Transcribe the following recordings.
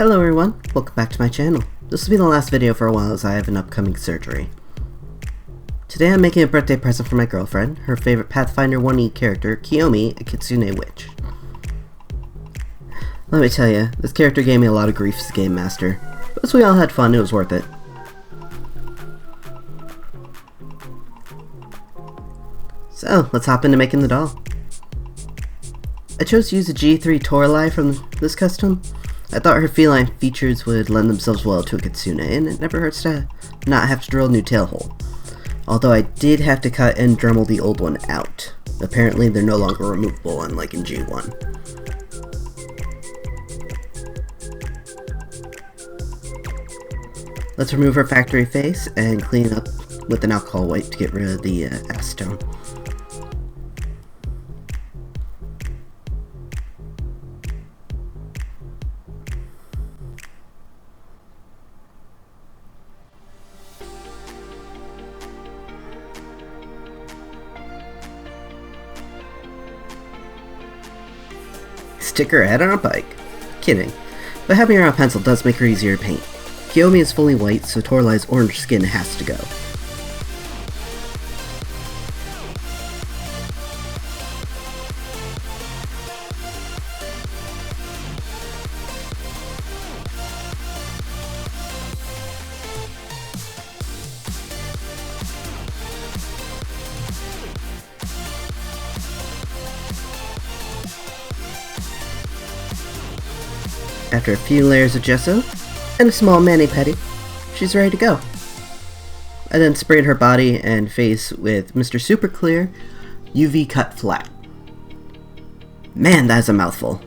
Hello everyone, welcome back to my channel. This will be the last video for a while as I have an upcoming surgery. Today I'm making a birthday present for my girlfriend, her favorite Pathfinder 1E character, Kyomi, a Kitsune witch. Let me tell you, this character gave me a lot of grief as a game master, but as we all had fun, it was worth it. So, let's hop into making the doll. I chose to use a G3 Toralei from this custom. I thought her feline features would lend themselves well to a Kitsune, and it never hurts to not have to drill a new tail hole. Although I did have to cut and Dremel the old one out. Apparently they're no longer removable, unlike in G1. Let's remove her factory face and clean up with an alcohol wipe to get rid of the acetone. Stick her head on a bike. Kidding. But having her on pencil does make her easier to paint. Kyomi is fully white, so Toralei's orange skin has to go. After a few layers of gesso and a small mani-pedi, she's ready to go. I then sprayed her body and face with Mr. Super Clear UV Cut Flat. Man, that's a mouthful.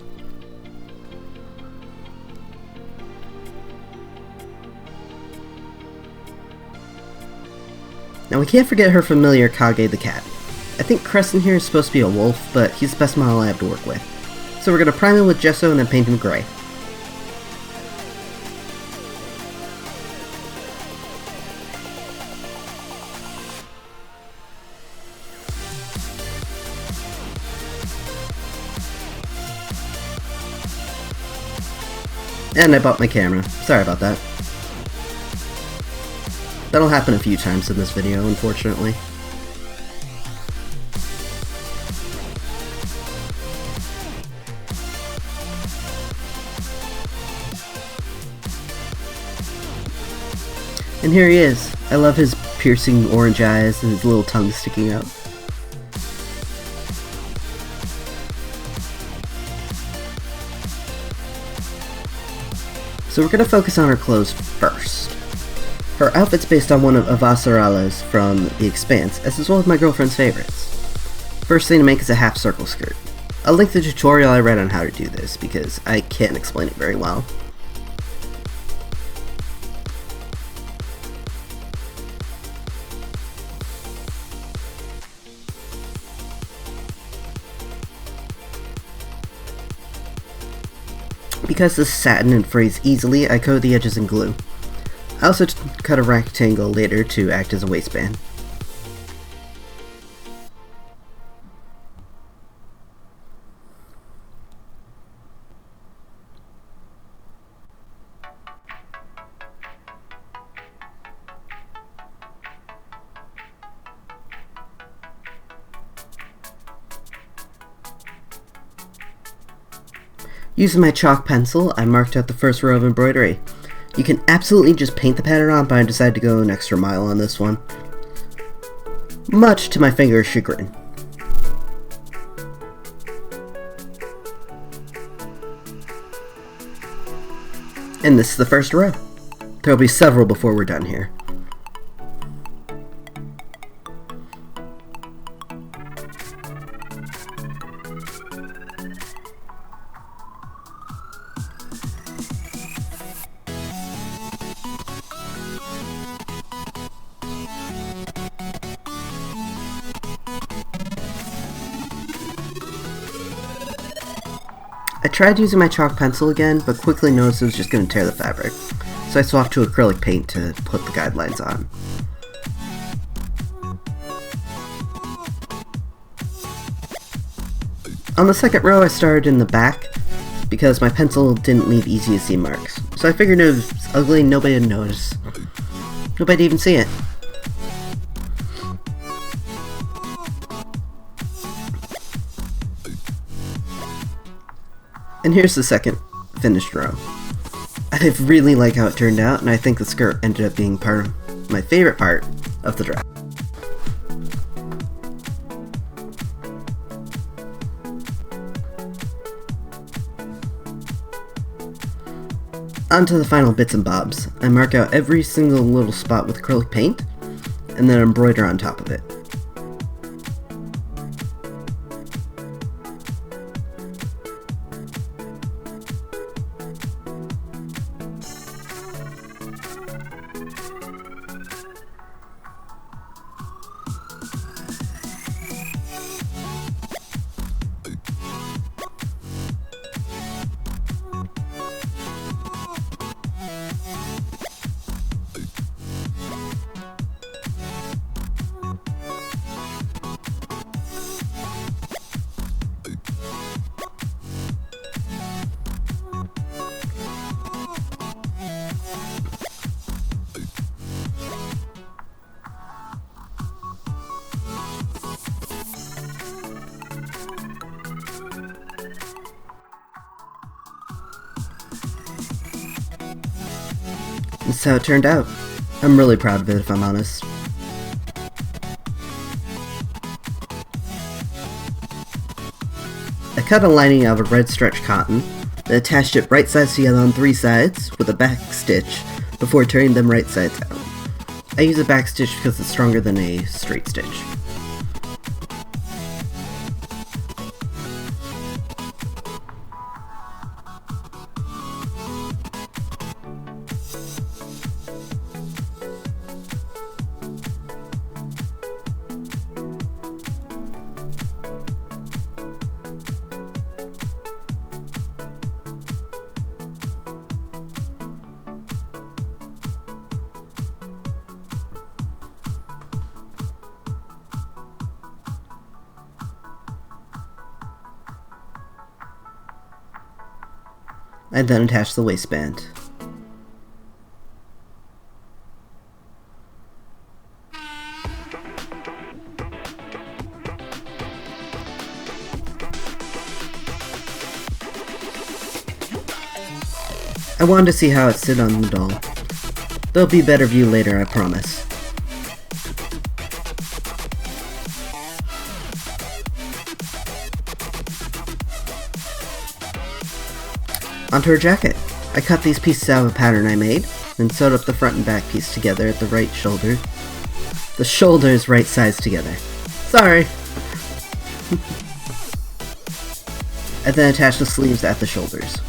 Now we can't forget her familiar Kage the cat. I think Crescent here is supposed to be a wolf, but he's the best model I have to work with. So we're going to prime him with gesso and then paint him gray. And I bought my camera. Sorry about that. That'll happen a few times in this video, unfortunately. And here he is. I love his piercing orange eyes and his little tongue sticking out. So we're going to focus on her clothes first. Her outfit's based on one of Avelayan's from The Expanse, as well as my girlfriend's favorites. First thing to make is a half circle skirt. I'll link the tutorial I read on how to do this, because I can't explain it very well. Because this satin and frays easily, I coat the edges in glue. I also cut a rectangle later to act as a waistband. Using my chalk pencil, I marked out the first row of embroidery. You can absolutely just paint the pattern on, but I decided to go an extra mile on this one. Much to my finger's chagrin. And this is the first row. There'll be several before we're done here. I tried using my chalk pencil again, but quickly noticed it was just going to tear the fabric, so I swapped to acrylic paint to put the guidelines on. On the second row I started in the back, because my pencil didn't leave easy to see marks. so I figured it was ugly and nobody would notice. Nobody'd even see it. And here's the second finished row. I really like how it turned out, and I think the skirt ended up being my favorite part of the dress. On to the final bits and bobs. I mark out every single little spot with acrylic paint, and then embroider on top of it. This is how it turned out. I'm really proud of it, if I'm honest. I cut a lining out of red stretch cotton, then attached it right sides together on 3 sides with a back stitch before turning them right sides out. I use a back stitch because it's stronger than a straight stitch. I then attach the waistband. I wanted to see how it sit on the doll. There'll be a better view later, I promise. Onto her jacket. I cut these pieces out of a pattern I made, and sewed up the front and back piece together at the right shoulder. The shoulder is right sides together. Sorry! I then attached the sleeves at the shoulders.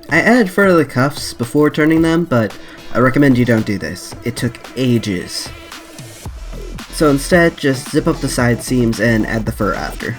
I added further cuffs before turning them, but I recommend you don't do this. It took ages. So instead, just zip up the side seams and add the fur after.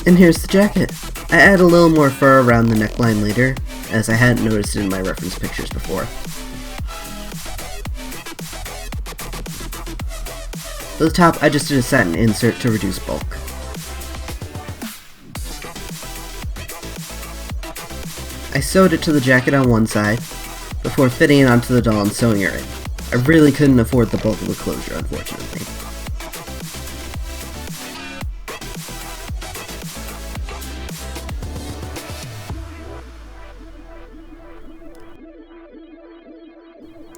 And here's the jacket. I add a little more fur around the neckline later, as I hadn't noticed it in my reference pictures before. For the top, I just did a satin insert to reduce bulk. I sewed it to the jacket on one side, before fitting it onto the doll and sewing her in. I really couldn't afford the bulk of the closure, unfortunately.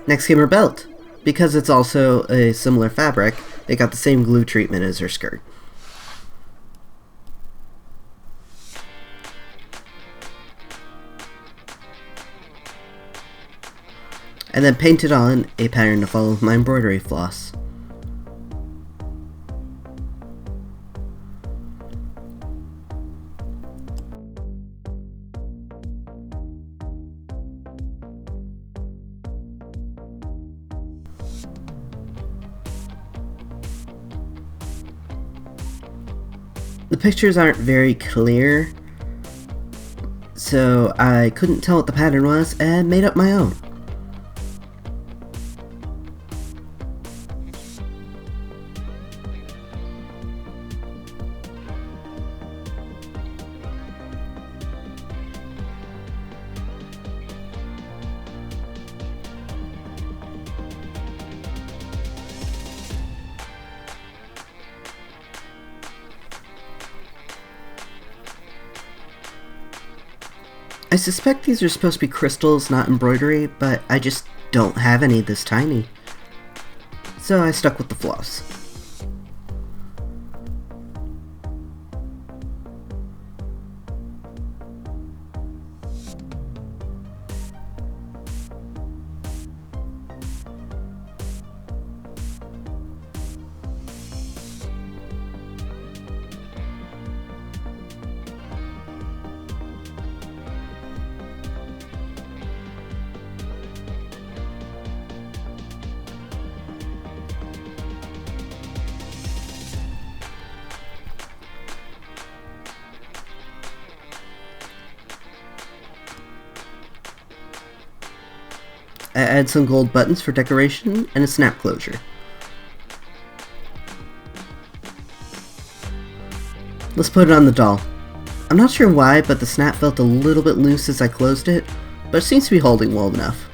Next came her belt. Because it's also a similar fabric, it got the same glue treatment as her skirt. And then painted on a pattern to follow with my embroidery floss. The pictures aren't very clear, so I couldn't tell what the pattern was and made up my own. I suspect these are supposed to be crystals, not embroidery, but I just don't have any this tiny. So I stuck with the floss. I add some gold buttons for decoration and a snap closure. Let's put it on the doll. I'm not sure why, but the snap felt a little bit loose as I closed it, but it seems to be holding well enough.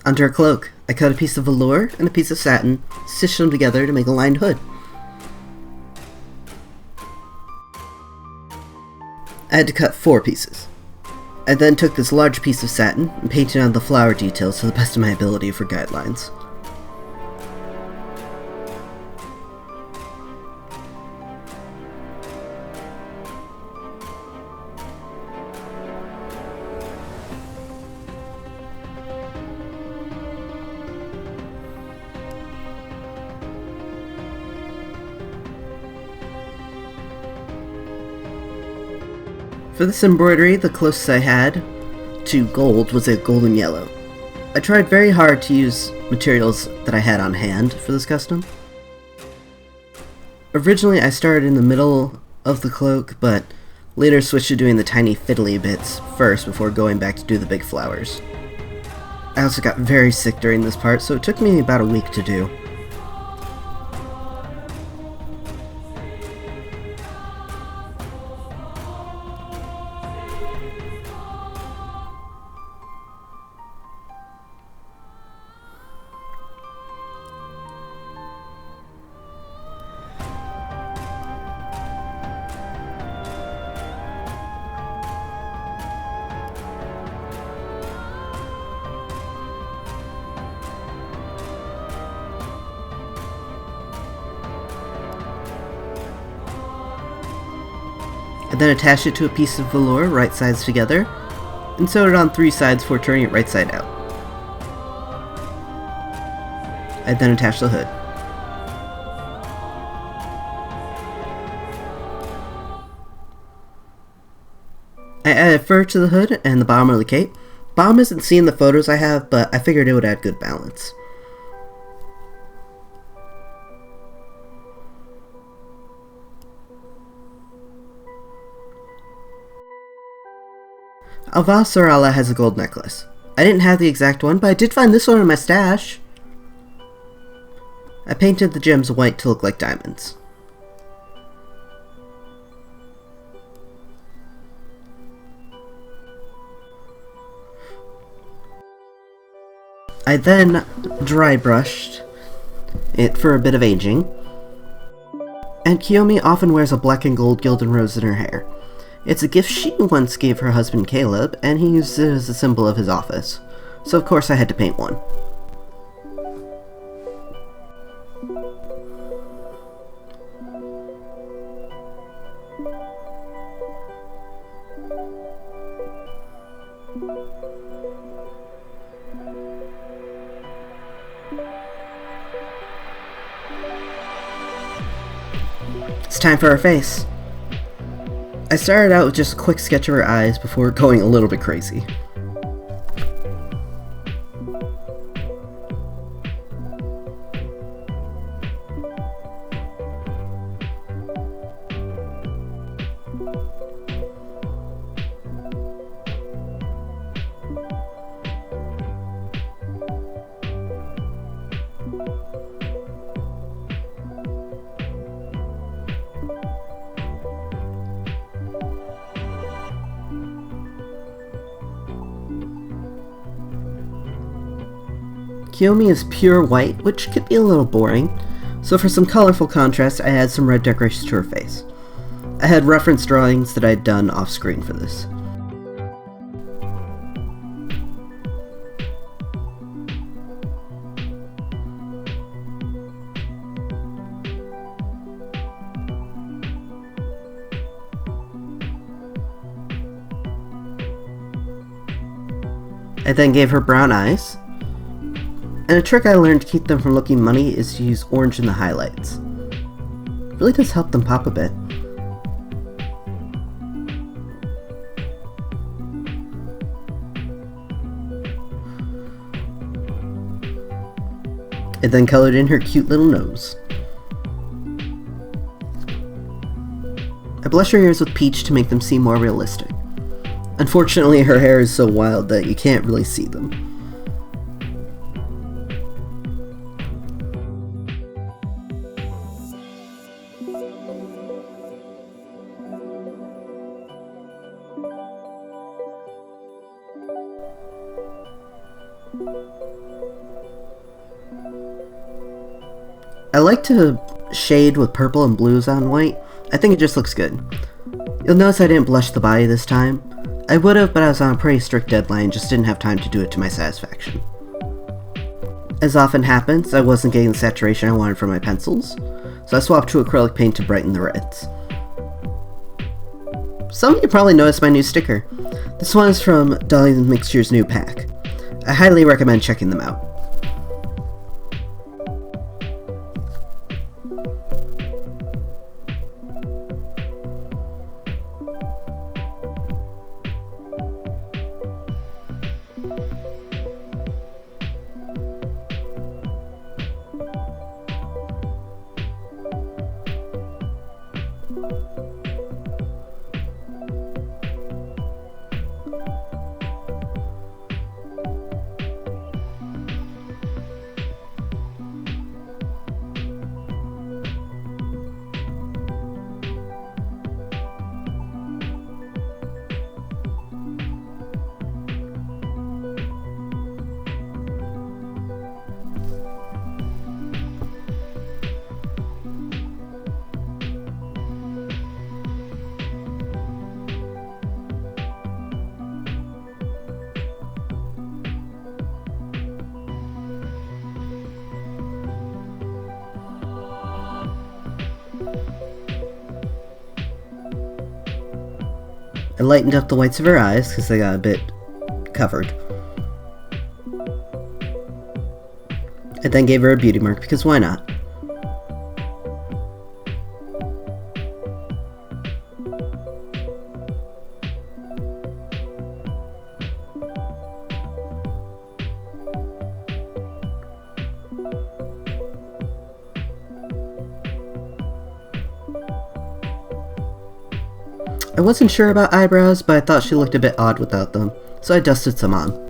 Onto her cloak, I cut a piece of velour and a piece of satin, stitched them together to make a lined hood. I had to cut 4 pieces. I then took this large piece of satin and painted on the flower details to the best of my ability for guidelines. For this embroidery, the closest I had to gold was a golden yellow. I tried very hard to use materials that I had on hand for this custom. Originally I started in the middle of the cloak, but later switched to doing the tiny fiddly bits first before going back to do the big flowers. I also got very sick during this part, so it took me about a week to do. I then attached it to a piece of velour right sides together, and sewed it on 3 sides before turning it right side out. I then attached the hood. I added fur to the hood and the bottom of the cape. Bottom isn't seen in the photos I have, but I figured it would add good balance. Avelayan has a gold necklace. I didn't have the exact one, but I did find this one in my stash. I painted the gems white to look like diamonds. I then dry brushed it for a bit of aging. And Kyomi often wears a black and gold gilded rose in her hair. It's a gift she once gave her husband Caleb, and he used it as a symbol of his office. So of course I had to paint one. It's time for her face. I started out with just a quick sketch of her eyes before going a little bit crazy. Kyomi is pure white, which could be a little boring, so for some colorful contrast I added some red decorations to her face. I had reference drawings that I had done off screen for this. I then gave her brown eyes. And a trick I learned to keep them from looking muddy is to use orange in the highlights. It really does help them pop a bit. It then colored in her cute little nose. I blushed her ears with peach to make them seem more realistic. Unfortunately, her hair is so wild that you can't really see them. I like to shade with purple and blues on white. I think it just looks good. You'll notice I didn't blush the body this time. I would've, but I was on a pretty strict deadline and just didn't have time to do it to my satisfaction. As often happens, I wasn't getting the saturation I wanted from my pencils, so I swapped to acrylic paint to brighten the reds. Some of you probably noticed my new sticker. This one is from Dolly the Mixture's new pack. I highly recommend checking them out. I lightened up the whites of her eyes because they got a bit covered. I then gave her a beauty mark because why not? I wasn't sure about eyebrows, but I thought she looked a bit odd without them, so I dusted some on.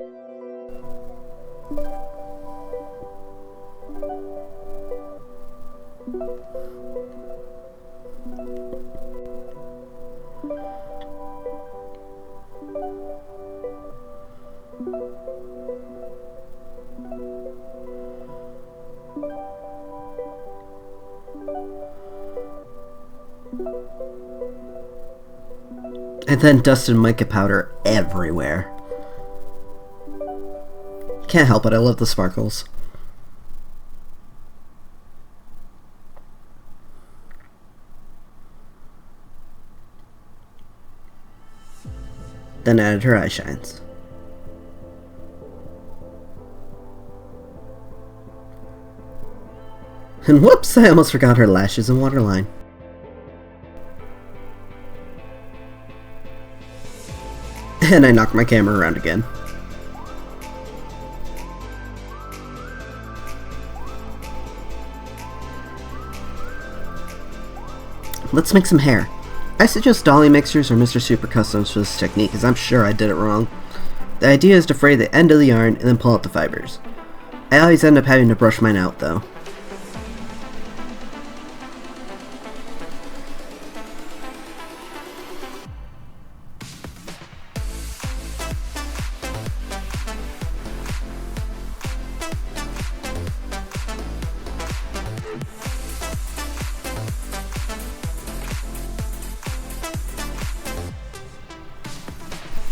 And then dusted mica powder everywhere. Can't help it, I love the sparkles. Then added her eye shines. And whoops, I almost forgot her lashes and waterline. And I knocked my camera around again. Let's make some hair. I suggest Dolly Mixers or Mr. Super Customs for this technique, as I'm sure I did it wrong. The idea is to fray the end of the yarn and then pull out the fibers. I always end up having to brush mine out though.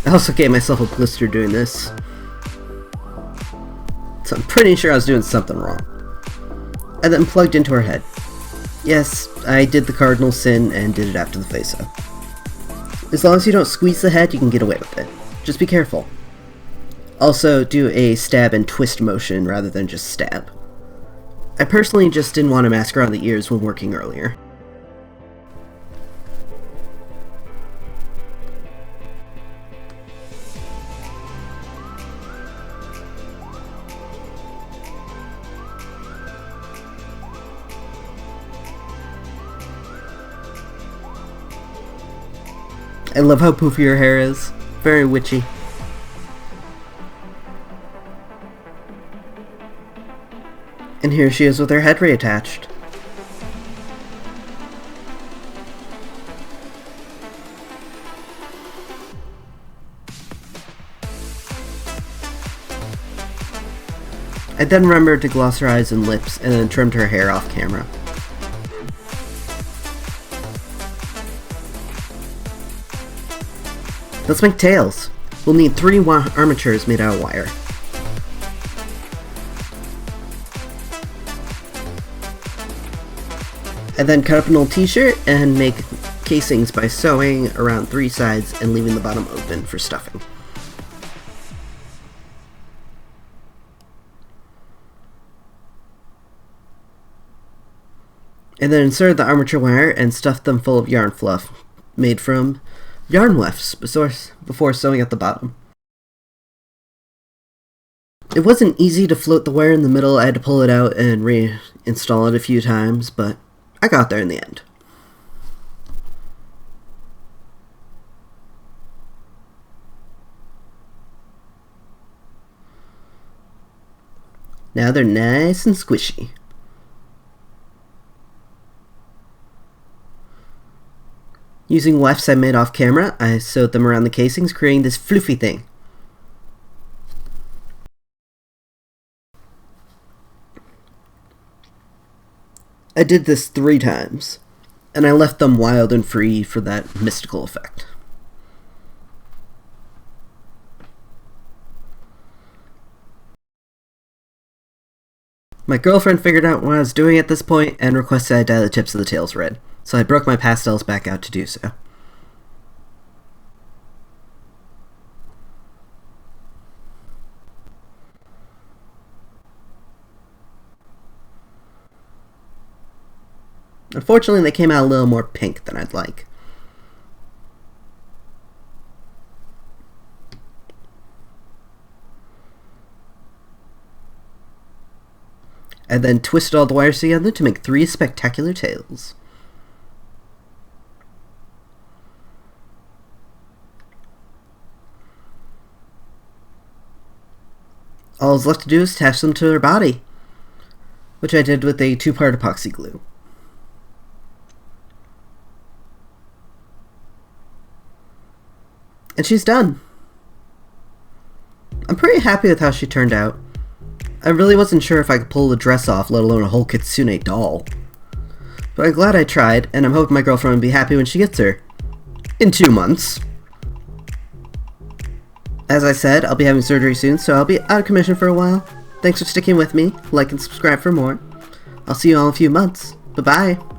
I also gave myself a blister doing this, so I'm pretty sure I was doing something wrong. I then plugged into her head. Yes, I did the cardinal sin and did it after the face-up. As long as you don't squeeze the head, you can get away with it. Just be careful. Also, do a stab and twist motion rather than just stab. I personally just didn't want to mask around the ears when working earlier. I love how poofy her hair is. Very witchy. And here she is with her head reattached. I then remembered to gloss her eyes and lips and then trimmed her hair off camera. Let's make tails. We'll need 3 armatures made out of wire. I then cut up an old t-shirt and make casings by sewing around 3 sides and leaving the bottom open for stuffing. And then inserted the armature wire and stuffed them full of yarn fluff made from yarn wefts before sewing at the bottom. It wasn't easy to float the wire in the middle. I had to pull it out and reinstall it a few times, but I got there in the end. Now they're nice and squishy. Using wefts I made off camera, I sewed them around the casings, creating this floofy thing. I did this 3 times, and I left them wild and free for that mystical effect. My girlfriend figured out what I was doing at this point and requested I dye the tips of the tails red, so I broke my pastels back out to do so. Unfortunately, they came out a little more pink than I'd like. I then twisted all the wires together to make 3 spectacular tails. All is left to do is attach them to her body, which I did with a 2-part epoxy glue. And she's done. I'm pretty happy with how she turned out. I really wasn't sure if I could pull the dress off, let alone a whole kitsune doll. But I'm glad I tried, and I'm hoping my girlfriend will be happy when she gets her. In 2 months. As I said, I'll be having surgery soon, so I'll be out of commission for a while. Thanks for sticking with me. Like and subscribe for more. I'll see you all in a few months. Bye-bye.